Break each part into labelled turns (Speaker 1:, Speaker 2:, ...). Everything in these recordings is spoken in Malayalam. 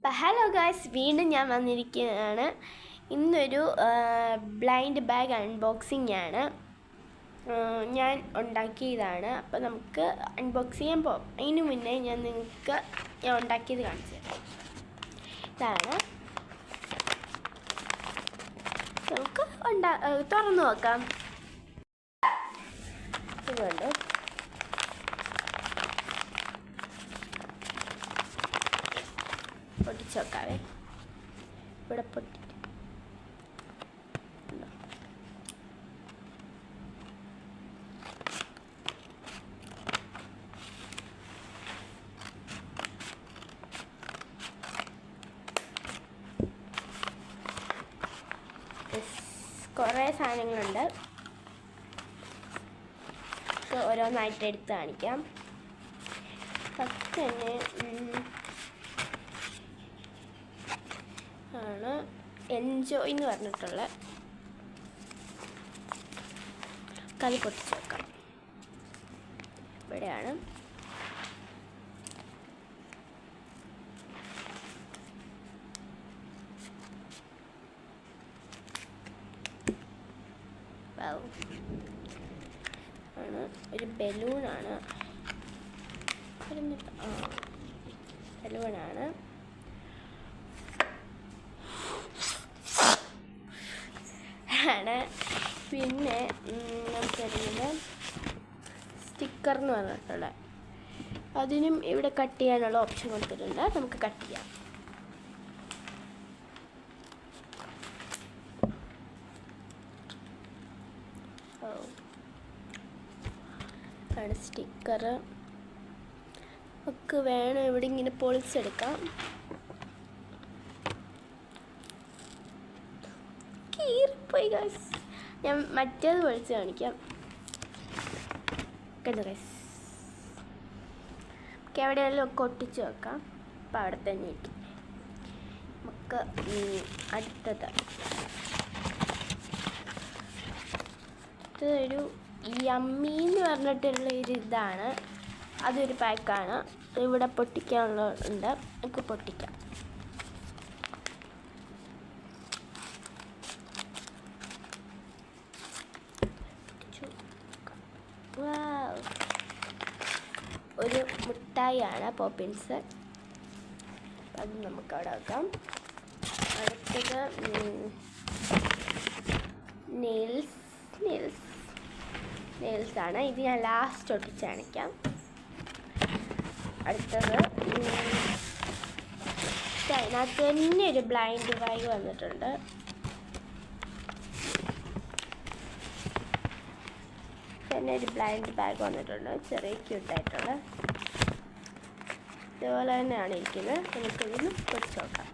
Speaker 1: അപ്പോൾ ഹലോ ഗായ്സ്, വീണ്ടും ഞാൻ വന്നിരിക്കുകയാണ്. ഇന്നൊരു ബ്ലൈൻഡ് ബാഗ് അൺബോക്സിംഗ് ആണ്. ഞാൻ ഉണ്ടാക്കിയതാണ്. അപ്പോൾ നമുക്ക് അൺബോക്സ് ചെയ്യാൻ പോകാം. അതിന് മുന്നേ ഞാൻ ഉണ്ടാക്കിയത് കാണിച്ചു തരാം. ഇതാണ്. നമുക്ക് തുറന്നു നോക്കാം. ഇതുകൊണ്ട് പൊട്ടിച്ച് നോക്കാവേ. ഇവിടെ പൊട്ടിട്ട് കുറേ സാധനങ്ങളുണ്ട്. ഓരോന്നായിട്ട് എടുത്ത് കാണിക്കാം. ഫസ്റ്റ് തന്നെ ആണ് എൻജോയ് എന്ന് പറഞ്ഞിട്ടുള്ള കളി. പൊട്ടിച്ച് വെക്കാം. ഇവിടെയാണ്. ആണ് ഒരു ബലൂണാണ്. ബലൂണാണ്. ആണ് പിന്നെ നമുക്കറിയുന്നത് സ്റ്റിക്കർ എന്ന് പറഞ്ഞിട്ടുള്ള, അതിനും ഇവിടെ കട്ട് ചെയ്യാനുള്ള ഓപ്ഷൻ കൊടുത്തിട്ടുണ്ട്. നമുക്ക് കട്ട് ചെയ്യാം. ആണ് സ്റ്റിക്കർ. നമുക്ക് വേണം ഇവിടെ ഇങ്ങനെ പൊളിച്ചെടുക്കാം. കീറിപ്പോയി ഗൈസ്. ഞാൻ മറ്റേത് പൊളിച്ച് കാണിക്കാം. കണ്ടു ഗൈസ്. നമുക്ക് എവിടെയെങ്കിലും ഒക്കെ ഒട്ടിച്ച് വെക്കാം. അപ്പം അവിടെ തന്നെ ഇരിക്കും. നമുക്ക് അടുത്തത് ഇതൊരു യമ്മി എന്ന് പറഞ്ഞിട്ടുള്ള ഒരു ഇതാണ്. അതൊരു പാക്കാണ്. ഇവിടെ പൊട്ടിക്കാനുള്ള ഉണ്ട്. നമുക്ക് പൊട്ടിക്കാം. ഒരു മിഠായിയാണ്, പോപ്പിൻസ്. അത് നമുക്ക് അവിടെ വെക്കാം. അടുത്തത് നെയിൽസാണ്. ഇത് ഞാൻ ലാസ്റ്റ് ഒട്ടിച്ച് കാണിക്കാം. അടുത്തത് അതിനകത്ത് തന്നെ ഒരു ബ്ലൈൻഡ് ബാഗ് വന്നിട്ടുണ്ട്. തന്നെ ഒരു ബ്ലൈൻഡ് ബാഗ് വന്നിട്ടുണ്ട്. ചെറിയ ക്യൂട്ടായിട്ടുള്ള ഇതുപോലെ തന്നെയാണ് ഇരിക്കുന്നത്. നമുക്ക് ഇതിനും പൊടിച്ച് നോക്കാം.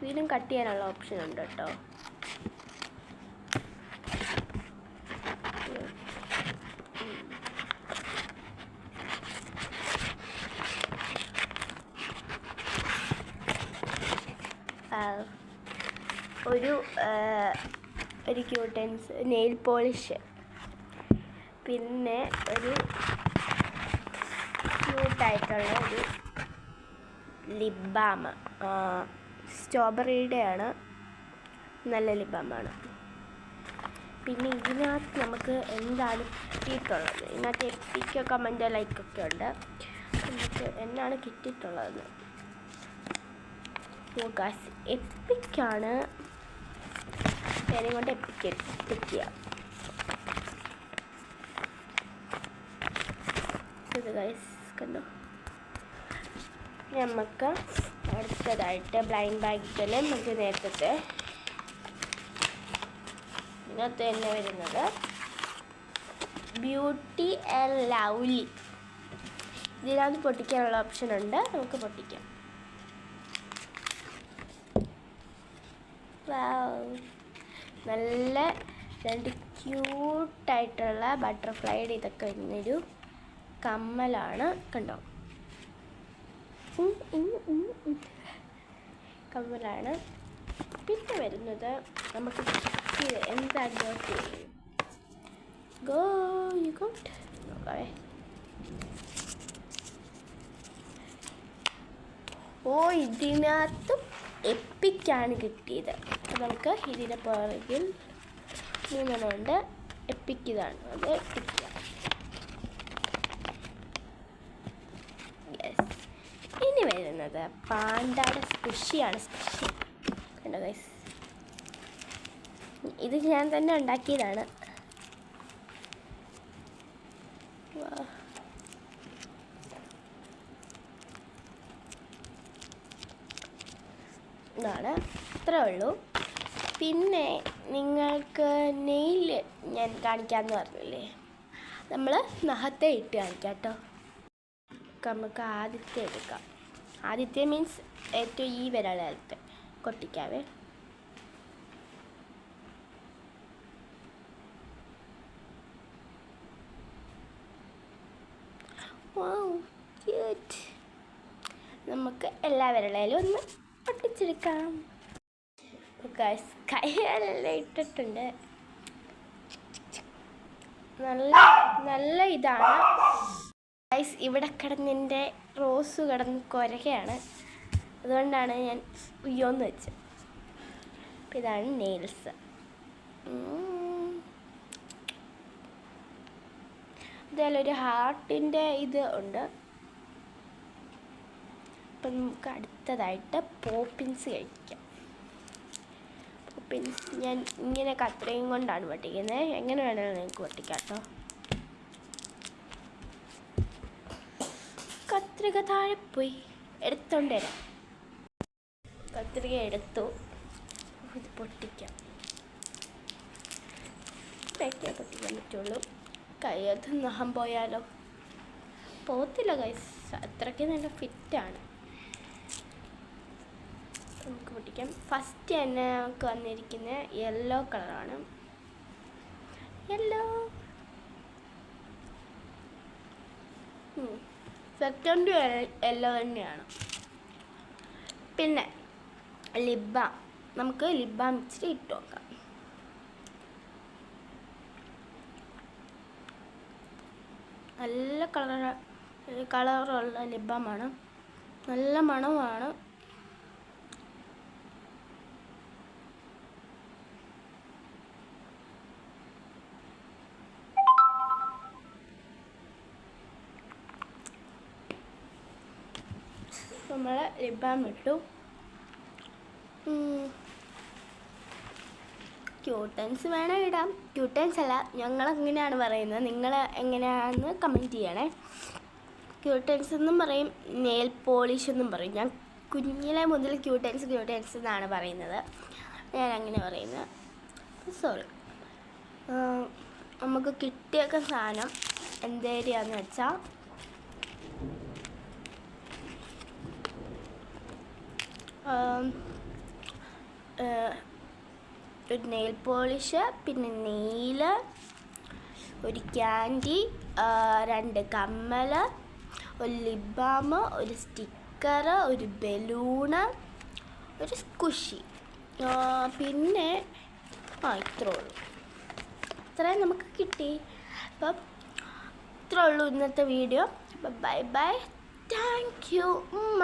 Speaker 1: ഇതിനും കട്ട് ചെയ്യാനുള്ള ഓപ്ഷൻ ഉണ്ട് കേട്ടോ. ഒരു ക്യൂട്ടൻസ് നെയിൽ പോളിഷ്, പിന്നെ ഒരു ക്യൂട്ടായിട്ടുള്ള ഒരു ലിപ് ബാം. സ്ട്രോബെറിയുടെ ആണ്. നല്ല ലിപ് ബാമാണ്. പിന്നെ ഇതിനകത്ത് നമുക്ക് എന്താണ് കിട്ടിയിട്ടുള്ളത്? ഇതിനകത്ത് എപ്പിക്കോ കമൻറ്റോ ലൈക്കൊക്കെ ഉണ്ട്. നമുക്ക് എന്നാണ് കിട്ടിയിട്ടുള്ളത്? ഗായ്സ്, എപ്പിക്കാണ്. പേരും കൊണ്ട് എപ്പിക്ക് ചെയ്യാം. ഇത് ഗൈസ് കണ്ടോ. നമുക്ക് അടുത്തതായിട്ട് ബ്ലൈൻഡ് ബാഗിൽ നമുക്ക് നേരത്തെ ഇതിനകത്ത് തന്നെ വരുന്നത് ബ്യൂട്ടി ആൻഡ് ലവ്ലി. ഇതിനകത്ത് പൊട്ടിക്കാനുള്ള ഓപ്ഷൻ ഉണ്ട്. നമുക്ക് പൊട്ടിക്കാം. നല്ല രണ്ട് ക്യൂട്ടായിട്ടുള്ള ബട്ടർഫ്ലൈയുടെ ഇതൊക്കെ വരുന്നൊരു കമ്മലാണ്. കണ്ടോ, കമ്മലാണ്. പിന്നെ വരുന്നത് നമുക്ക് എന്താണ് ഗോ യു ഗോട്ട് നോക്കാവേ. ഓ ഇതിനകത്തും എപ്പിക്കാണ് കിട്ടിയത്. അപ്പോൾ നമുക്ക് ഇതിൻ്റെ പുറകിൽ 3 ഉണ്ട്. എപ്പിക്കിതാണ് അത് എപ്പിക്കുക. യെസ്. ഇനി വരുന്നത് പാണ്ടയുടെ സ്ക്വിഷിയാണ്. സ്ക്വിഷി കണ്ടോ ഗൈസ്, ഇത് ഞാൻ തന്നെ ഉണ്ടാക്കിയതാണ്. ഇതാണ്, ഇത്രേ ഉള്ളൂ. പിന്നെ നിങ്ങൾക്ക് നെയിൽ ഞാൻ കാണിക്കാമെന്ന് പറഞ്ഞില്ലേ, നമ്മൾ നഖത്തെ ഇട്ട് കാണിക്കാം കേട്ടോ. നമുക്ക് ആദ്യത്തെ എടുക്കാം. ആദ്യത്തെ മീൻസ് ഏറ്റവും ഈ വിരളത്തെ കൊട്ടിക്കാവേ. നമുക്ക് എല്ലാ വിരളയിലും ഒന്ന് പൊട്ടിച്ചെടുക്കാം. കൈയെല്ലാം ഇട്ടിട്ടുണ്ട്. നല്ല ഇതാണ് ഗൈസ്. ഇവിടെ കിടന്നിൻ്റെ റോസ് കിടന്ന് കുരകയാണ്, അതുകൊണ്ടാണ് ഞാൻ ഉയ്യോന്ന് വെച്ചത്. അപ്പം ഇതാണ് നെയിൽസ്. ഇതിലൊരു ഹാർട്ടിൻ്റെ ഇത് ഉണ്ട്. അപ്പം നമുക്ക് അടുത്തതായിട്ട് പോപ്പിൻസ് കഴിക്കാം. പോപ്പിൻസ് ഞാൻ ഇങ്ങനെ കത്രയും കൊണ്ടാണ് പൊട്ടിക്കുന്നത്. എങ്ങനെ വേണമെങ്കിലും നിങ്ങൾക്ക് പൊട്ടിക്കാം കേട്ടോ. കത്രിക താഴെ പോയി, എടുത്തോണ്ട് വരാം. കത്രിക എടുത്തു, ഇത് പൊട്ടിക്കാം. ഇതൊക്കെ പൊട്ടിക്കാൻ പറ്റുള്ളൂ. കൈയത് നഖം പോയാലോ? പോത്തില്ല ഗൈസ്, അത്രയ്ക്ക് നല്ല ഫിറ്റാണ്. നമുക്ക് പൊട്ടിക്കാം. ഫസ്റ്റ് തന്നെ നമുക്ക് വന്നിരിക്കുന്നത് യെല്ലോ കളറാണ്. യെല്ലോ. സെക്കൻഡ് യെല്ലോ തന്നെയാണ്. പിന്നെ ലിപ് ബാം, നമുക്ക് ലിപ് ബാം ഇച്ചിരി ഇട്ട് നോക്കാം. നല്ല കളറുള്ള ലിപ് ബാമാണ്, നല്ല മണമാണ്. നമ്മൾ ലിപ് ബാം ഇട്ടു. ക്യൂട്ടൻസ് വേണം ഇടാം. ക്യൂട്ടൻസ് അല്ല, ഞങ്ങൾ എങ്ങനെയാണ് പറയുന്നത്, നിങ്ങൾ എങ്ങനെയാണെന്ന് കമൻറ്റ് ചെയ്യണേ. ക്യൂട്ടൻസ് എന്നും പറയും, നെയിൽ പോളിഷ് എന്നും പറയും. ഞാൻ കുഞ്ഞിലെ മുതൽ ക്യൂട്ടൻസ് എന്നാണ് പറയുന്നത്. ഞാൻ അങ്ങനെ പറയുന്നത്. സോറി. നമുക്ക് കിട്ടിയൊക്കെ സാധനം എന്തേരിയാന്ന് വെച്ചാൽ ഒരു നെയിൽ പോളിഷ്, പിന്നെ നെയിൽ, ഒരു ക്യാൻഡി, 2 കമ്മൽ, ഒരു ലിപ് ബാം, ഒരു സ്റ്റിക്കർ, ഒരു ബലൂണ്, ഒരു സ്ക്വിഷി, പിന്നെ ഇത്രേ ഉള്ളൂ. ഇത്രയും നമുക്ക് കിട്ടി. അപ്പം ഇത്രേ ഉള്ളൂ ഇന്നത്തെ video. Bye bye. Thank you ഉമ്മ.